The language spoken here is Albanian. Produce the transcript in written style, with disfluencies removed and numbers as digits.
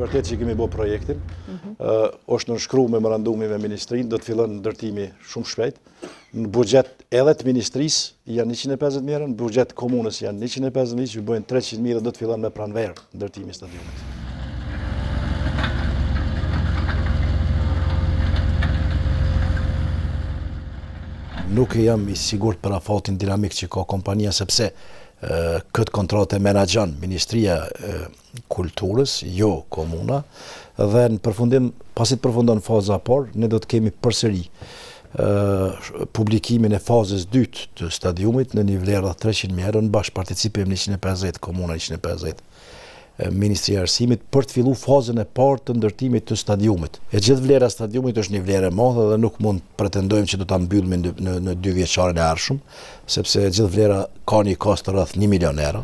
vërtet që kemi bërë projektin. Është nënshkruar memorandumi me ministrinë, do të fillon ndërtimi shumë shpejt. Në buxhet edhe të ministrisë janë 150.000, në buxhet komunës janë 150.000, që bëjnë 300.000 dhe do të fillon me pranverë ndërtimi i stadiumit. Nuk jam i sigurt për afatin dinamik që ka kompania, sepse këtë kontratë e menaxhon Ministria e Kulturës, jo komuna, dhe në përfundim, pasi të përfundon faza parë, ne do të kemi përsëri publikimin e fazës dytë të stadiumit në një vlerë rreth 300.000 €, në bashkëparticipim 150 komuna, 150 Ministria e Arsimit, për të filluar fazën e parë të ndërtimit të stadiumit. E gjithë vlera e stadiumit është një vlerë e madhe dhe nuk mund pretendojmë që do ta mbyllim në 2 vjeçarin e ardhshëm, sepse gjithë vlera ka një kost rreth 1 milion euro.